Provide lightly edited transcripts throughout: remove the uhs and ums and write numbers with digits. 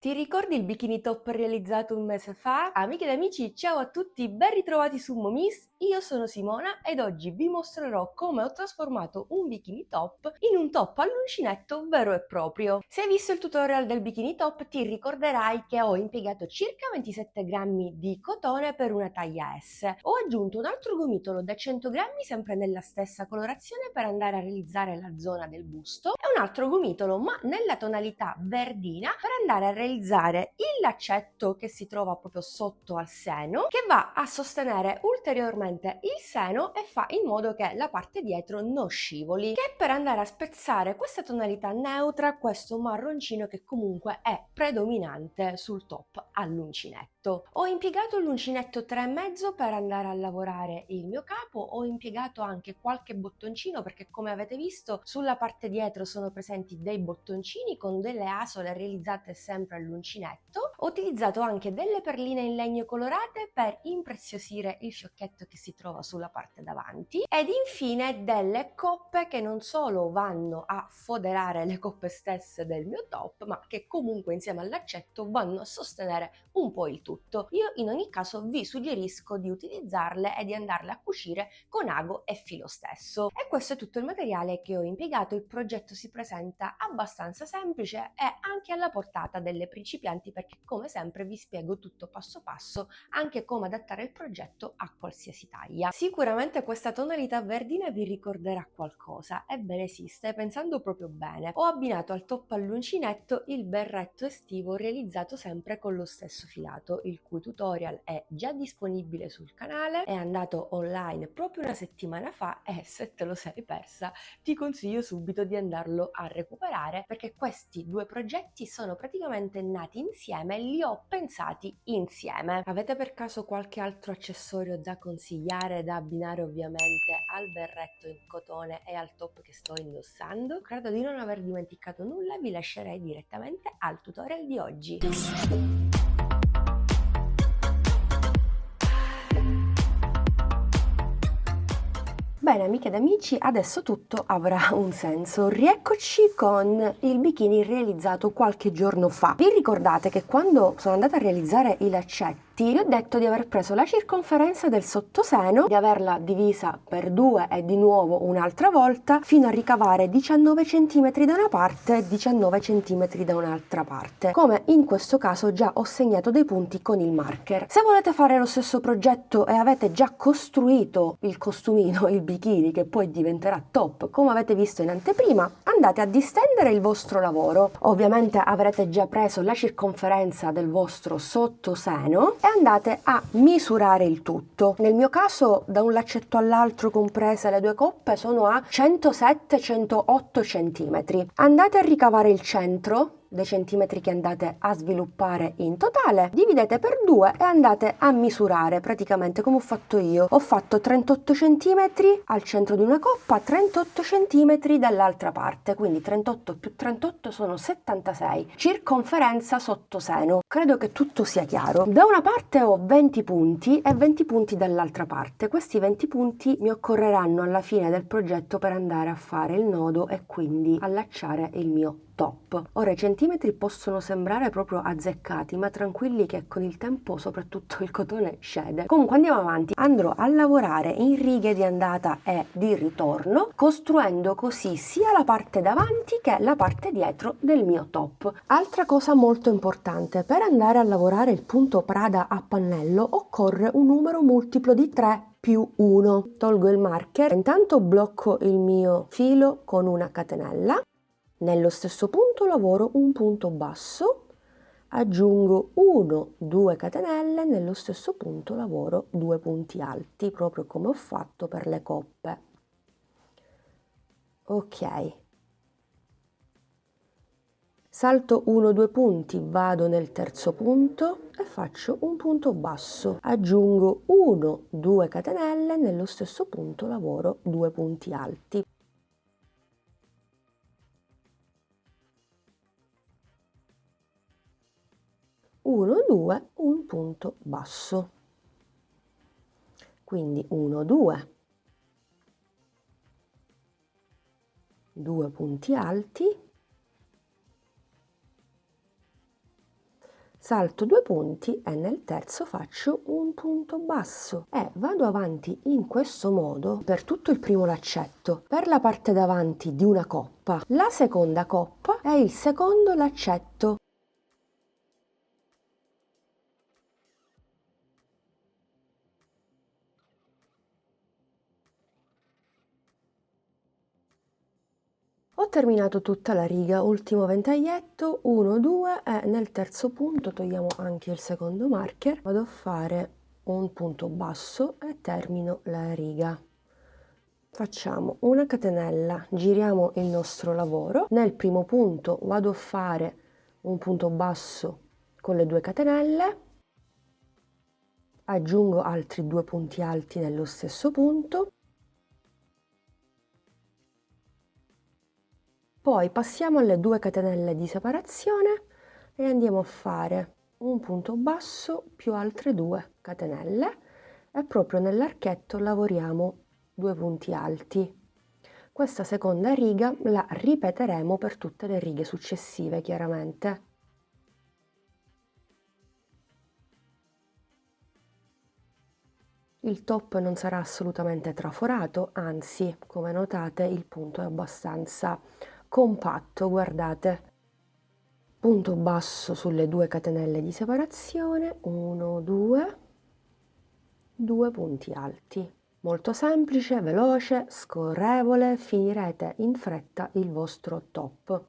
Ti ricordi il bikini top realizzato un mese fa? Amiche ed amici, ciao a tutti, ben ritrovati su Momis. Io sono Simona ed oggi vi mostrerò come ho trasformato un bikini top in un top all'uncinetto vero e proprio. Se hai visto il tutorial del bikini top ti ricorderai che ho impiegato circa 27 grammi di cotone per una taglia S. Ho aggiunto un altro gomitolo da 100 grammi sempre nella stessa colorazione per andare a realizzare la zona del busto e un altro gomitolo ma nella tonalità verdina per andare a realizzare il laccetto che si trova proprio sotto al seno, che va a sostenere ulteriormente il seno e fa in modo che la parte dietro non scivoli, che per andare a spezzare questa tonalità neutra, questo marroncino che comunque è predominante sul top all'uncinetto. Ho impiegato l'uncinetto 3,5 per andare a lavorare il mio capo, ho impiegato anche qualche bottoncino perché come avete visto sulla parte dietro sono presenti dei bottoncini con delle asole realizzate sempre all'uncinetto. Ho utilizzato anche delle perline in legno colorate per impreziosire il fiocchetto che si trova sulla parte davanti ed infine delle coppe che non solo vanno a foderare le coppe stesse del mio top ma che comunque insieme al laccetto vanno a sostenere un po' il tutto. Io in ogni caso vi suggerisco di utilizzarle e di andarle a cucire con ago e filo stesso. E questo è tutto il materiale che ho impiegato. Il progetto si presenta abbastanza semplice e anche alla portata delle principianti perché come sempre vi spiego tutto passo passo, anche come adattare il progetto a qualsiasi taglia. Sicuramente questa tonalità verdina vi ricorderà qualcosa, ebbene sì, stai pensando proprio bene. Ho abbinato al top all'uncinetto il berretto estivo realizzato sempre con lo stesso filato, il cui tutorial è già disponibile sul canale, è andato online proprio una settimana fa e se te lo sei persa ti consiglio subito di andarlo a recuperare perché questi due progetti sono praticamente nati insieme e li ho pensati insieme. Avete per caso qualche altro accessorio da consigliare, da abbinare ovviamente al berretto in cotone e al top che sto indossando? Credo di non aver dimenticato nulla, vi lascerei direttamente al tutorial di oggi. Bene amiche ed amici, adesso tutto avrà un senso. Rieccoci con il bikini realizzato qualche giorno fa. Vi ricordate che quando sono andata a realizzare i laccetti vi ho detto di aver preso la circonferenza del sottoseno, di averla divisa per due e di nuovo un'altra volta fino a ricavare 19 cm da una parte e 19 cm da un'altra parte. Come in questo caso già ho segnato dei punti con il marker. Se volete fare lo stesso progetto e avete già costruito il costumino, il bikini che poi diventerà top come avete visto in anteprima, andate a distendere il vostro lavoro. Ovviamente avrete già preso la circonferenza del vostro sottoseno e andate a misurare il tutto. Nel mio caso da un laccetto all'altro comprese le due coppe sono a 107-108 cm. Andate a ricavare il centro dei centimetri che andate a sviluppare in totale, dividete per 2 e andate a misurare praticamente come ho fatto io. Ho fatto 38 centimetri al centro di una coppa, 38 centimetri dall'altra parte, quindi 38 più 38 sono 76. Circonferenza sottoseno. Credo che tutto sia chiaro. Da una parte ho 20 punti e 20 punti dall'altra parte. Questi 20 punti mi occorreranno alla fine del progetto per andare a fare il nodo e quindi allacciare il mio top. Ora i centimetri possono sembrare proprio azzeccati, ma tranquilli che con il tempo soprattutto il cotone scede. Comunque andiamo avanti. Andrò a lavorare in righe di andata e di ritorno, costruendo così sia la parte davanti che la parte dietro del mio top. Altra cosa molto importante, per andare a lavorare il punto Prada a pannello occorre un numero multiplo di 3 più 1. Tolgo il marker, intanto blocco il mio filo con una catenella. Nello stesso punto lavoro un punto basso, aggiungo 1, 2 catenelle, nello stesso punto lavoro 2 punti alti, proprio come ho fatto per le coppe. Ok. Salto 1-2 punti, vado nel terzo punto e faccio un punto basso. Aggiungo 1, 2 catenelle, nello stesso punto lavoro 2 punti alti. 1, 2, un punto basso. Quindi 1, 2, 2 punti alti, salto 2 punti e nel terzo faccio un punto basso e vado avanti in questo modo per tutto il primo laccetto, per la parte davanti di una coppa, la seconda coppa e il secondo laccetto. Ho terminato tutta la riga, ultimo ventaglietto, 1, 2 e nel terzo punto togliamo anche il secondo marker, vado a fare un punto basso e termino la riga. Facciamo una catenella, giriamo il nostro lavoro, nel primo punto vado a fare un punto basso con le 2 catenelle, aggiungo altri 2 punti alti nello stesso punto. Poi passiamo alle 2 catenelle di separazione e andiamo a fare un punto basso più altre 2 catenelle e proprio nell'archetto lavoriamo 2 punti alti. Questa seconda riga la ripeteremo per tutte le righe successive, chiaramente. Il top non sarà assolutamente traforato, anzi, come notate, il punto è abbastanza compatto, guardate. Punto basso sulle 2 catenelle di separazione, 1, 2, 2 punti alti. Molto semplice, veloce, scorrevole, finirete in fretta il vostro top.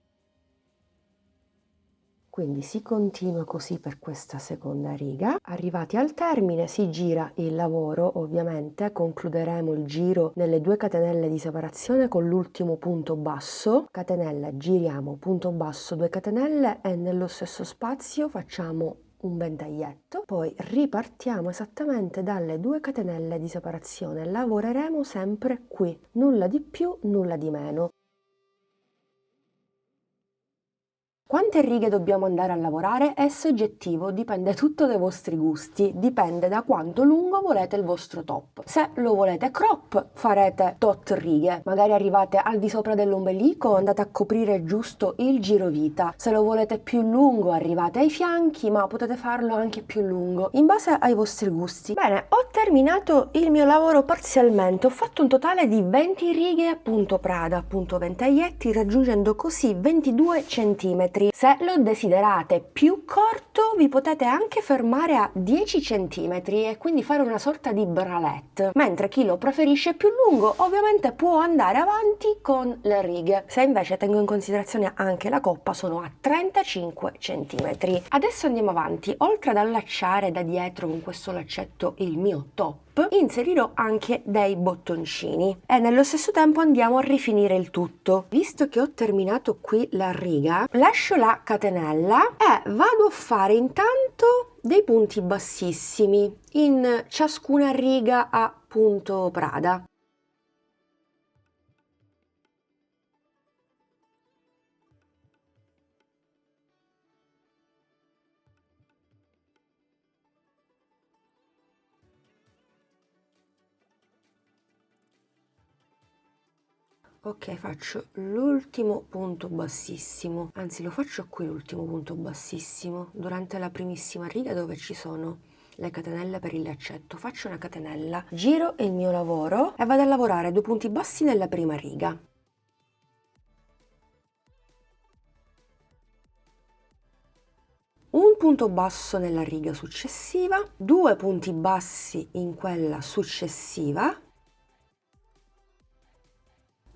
Quindi si continua così per questa seconda riga. Arrivati al termine si gira il lavoro, ovviamente concluderemo il giro nelle 2 catenelle di separazione con l'ultimo punto basso, catenella, giriamo, punto basso, 2 catenelle e nello stesso spazio facciamo un ventaglietto, poi ripartiamo esattamente dalle 2 catenelle di separazione, lavoreremo sempre qui, nulla di più, nulla di meno. Quante righe dobbiamo andare a lavorare è soggettivo, dipende tutto dai vostri gusti, dipende da quanto lungo volete il vostro top. Se lo volete crop farete tot righe, magari arrivate al di sopra dell'ombelico, andate a coprire giusto il girovita. Se lo volete più lungo arrivate ai fianchi, ma potete farlo anche più lungo, in base ai vostri gusti. Bene, ho terminato il mio lavoro parzialmente, ho fatto un totale di 20 righe a punto Prada, appunto ventaglietti, raggiungendo così 22 cm. Se lo desiderate più corto vi potete anche fermare a 10 cm e quindi fare una sorta di bralette, mentre chi lo preferisce più lungo ovviamente può andare avanti con le righe. Se invece tengo in considerazione anche la coppa sono a 35 cm. Adesso andiamo avanti, oltre ad allacciare da dietro con questo laccetto il mio top, inserirò anche dei bottoncini e nello stesso tempo andiamo a rifinire il tutto. Visto che ho terminato qui la riga, lascio la catenella e vado a fare intanto dei punti bassissimi in ciascuna riga a punto Prada. Ok, faccio l'ultimo punto bassissimo, anzi lo faccio qui l'ultimo punto bassissimo, durante la primissima riga dove ci sono le catenelle per il laccetto. Faccio una catenella, giro il mio lavoro e vado a lavorare 2 punti bassi nella prima riga. Un punto basso nella riga successiva, 2 punti bassi in quella successiva,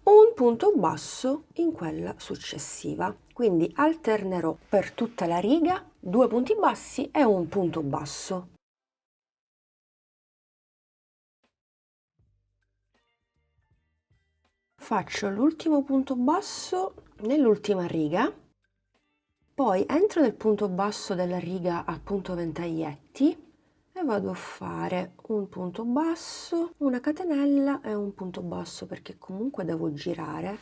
un punto basso in quella successiva. Quindi alternerò per tutta la riga 2 punti bassi e un punto basso. Faccio l'ultimo punto basso nell'ultima riga, poi entro nel punto basso della riga a punto ventaglietti e vado a fare un punto basso, una catenella e un punto basso perché comunque devo girare,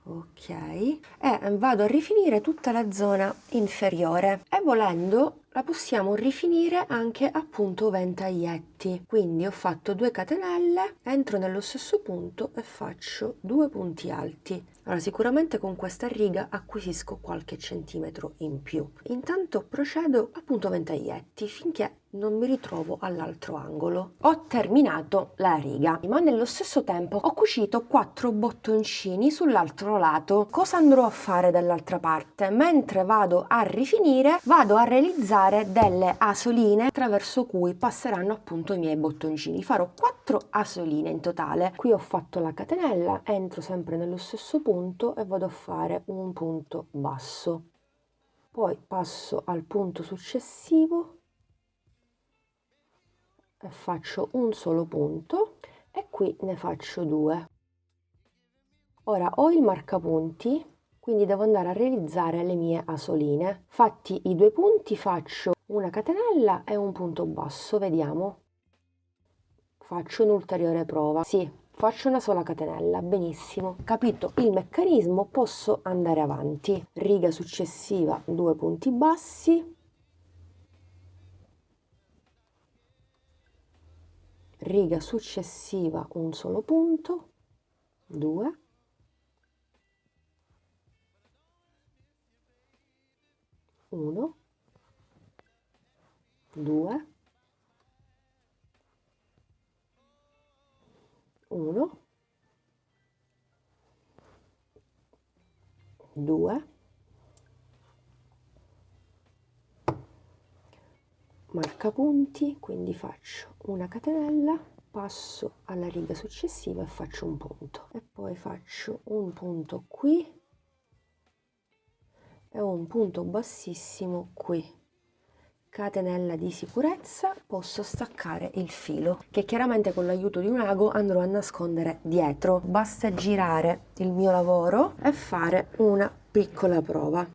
ok, e vado a rifinire tutta la zona inferiore e volendo la possiamo rifinire anche a punto ventaglietti. Quindi ho fatto 2 catenelle, entro nello stesso punto e faccio 2 punti alti. Allora, sicuramente con questa riga acquisisco qualche centimetro in più. Intanto procedo a punto ventaglietti finché non mi ritrovo all'altro angolo. Ho terminato la riga, ma nello stesso tempo ho cucito 4 bottoncini sull'altro lato. Cosa andrò a fare dall'altra parte? Mentre vado a rifinire, vado a realizzare delle asoline attraverso cui passeranno appunto i miei bottoncini. Farò 4 asoline in totale. Qui ho fatto la catenella, entro sempre nello stesso punto e vado a fare un punto basso. Poi passo al punto successivo e faccio un solo punto e qui ne faccio 2. Ora ho il marcapunti, quindi devo andare a realizzare le mie asoline. Fatti i 2 punti faccio una catenella e un punto basso, vediamo. Faccio un'ulteriore prova. Sì, faccio una sola catenella, benissimo. Capito il meccanismo, posso andare avanti. Riga successiva, 2 punti bassi. Riga successiva, un solo punto, 2. 1, 2, 1, 2, marcapunti, quindi faccio una catenella, passo alla riga successiva e faccio un punto e poi faccio un punto qui e un punto bassissimo qui. Catenella di sicurezza, posso staccare il filo che chiaramente con l'aiuto di un ago andrò a nascondere dietro. Basta girare il mio lavoro e fare una piccola prova.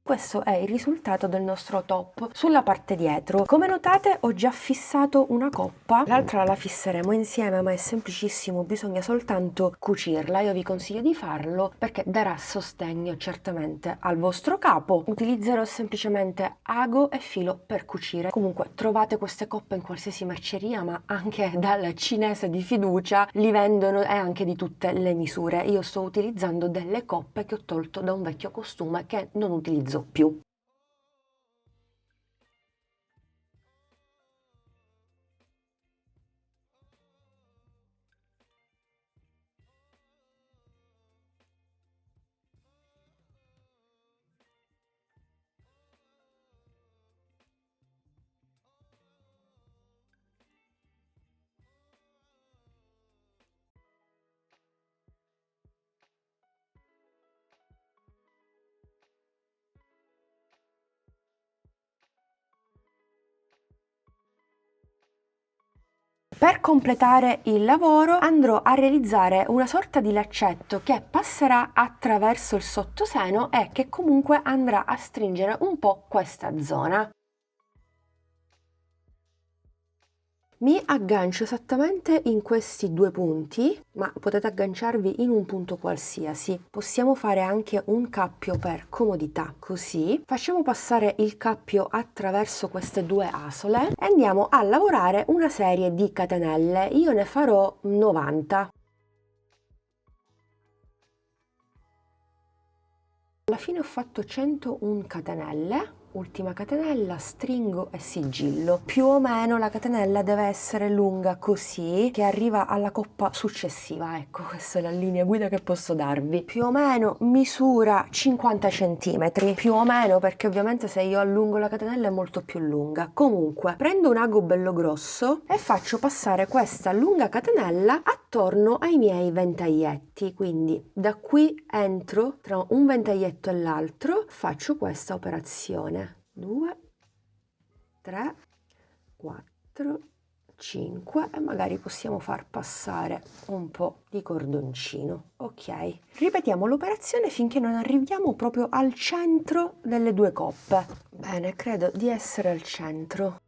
Questo è il risultato del nostro top sulla parte dietro. Come notate ho già fissato una coppa, l'altra la fisseremo insieme, ma è semplicissimo, bisogna soltanto cucirla. Io vi consiglio di farlo perché darà sostegno certamente al vostro capo. Utilizzerò semplicemente ago e filo per cucire. Comunque trovate queste coppe in qualsiasi merceria, ma anche dal cinese di fiducia li vendono e anche di tutte le misure. Io sto utilizzando delle coppe che ho tolto da un vecchio costume che non utilizzo più. Per completare il lavoro andrò a realizzare una sorta di laccetto che passerà attraverso il sottoseno e che comunque andrà a stringere un po' questa zona. Mi aggancio esattamente in questi 2 punti, ma potete agganciarvi in un punto qualsiasi. Possiamo fare anche un cappio per comodità, così. Facciamo passare il cappio attraverso queste 2 asole e andiamo a lavorare una serie di catenelle. Io ne farò 90. Alla fine ho fatto 101 catenelle. Ultima catenella, stringo e sigillo. Più o meno la catenella deve essere lunga così che arriva alla coppa successiva. Ecco, questa è la linea guida che posso darvi. Più o meno misura 50 cm. Più o meno, perché ovviamente se io allungo la catenella è molto più lunga. Comunque, prendo un ago bello grosso e faccio passare questa lunga catenella attorno ai miei ventaglietti. Quindi da qui entro tra un ventaglietto e l'altro, faccio questa operazione. 2, 3, 4, 5 e magari possiamo far passare un po' di cordoncino. Ok, ripetiamo l'operazione finché non arriviamo proprio al centro delle 2 coppe. Bene, credo di essere al centro.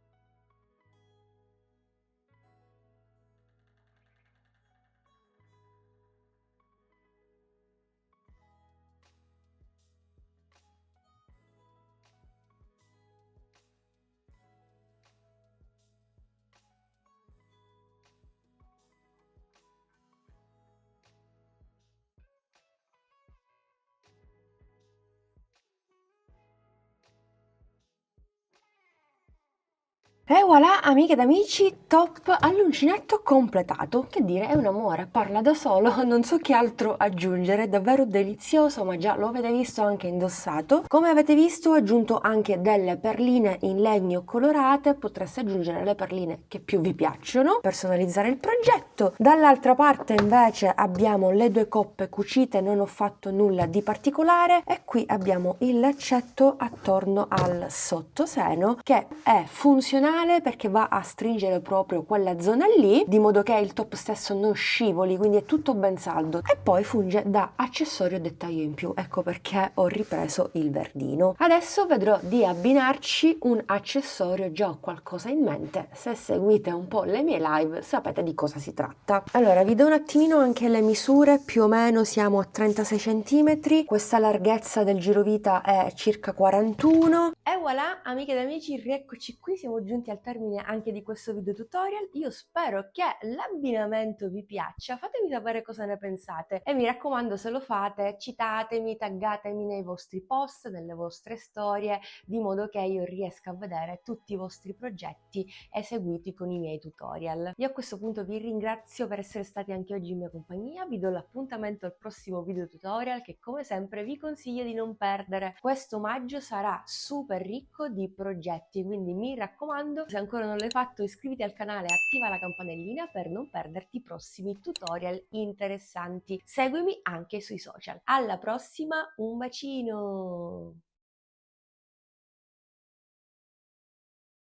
E voilà, amiche ed amici, top all'uncinetto completato. Che dire, è un amore, parla da solo, non so che altro aggiungere, è davvero delizioso, ma già lo avete visto anche indossato. Come avete visto ho aggiunto anche delle perline in legno colorate, potreste aggiungere le perline che più vi piacciono, personalizzare il progetto. Dall'altra parte invece abbiamo le due coppe cucite, non ho fatto nulla di particolare, e qui abbiamo il laccetto attorno al sottoseno che è funzionale perché va a stringere proprio quella zona lì, di modo che il top stesso non scivoli, quindi è tutto ben saldo, e poi funge da accessorio dettaglio in più. Ecco perché ho ripreso il verdino. Adesso vedrò di abbinarci un accessorio, già ho qualcosa in mente, se seguite un po' le mie live sapete di cosa si tratta. Allora vi do un attimino anche le misure, più o meno siamo a 36 cm, questa larghezza del girovita è circa 41. E voilà, amiche ed amici, rieccoci qui, siamo giunti al termine anche di questo video tutorial. Io spero che l'abbinamento vi piaccia, fatemi sapere cosa ne pensate e mi raccomando, se lo fate citatemi, taggatemi nei vostri post, nelle vostre storie, di modo che io riesca a vedere tutti i vostri progetti eseguiti con i miei tutorial. Io a questo punto vi ringrazio per essere stati anche oggi in mia compagnia, vi do l'appuntamento al prossimo video tutorial che come sempre vi consiglio di non perdere. Questo maggio sarà super ricco di progetti, quindi mi raccomando, se ancora non l'hai fatto iscriviti al canale e attiva la campanellina per non perderti i prossimi tutorial interessanti. Seguimi anche sui social. Alla prossima, un bacino!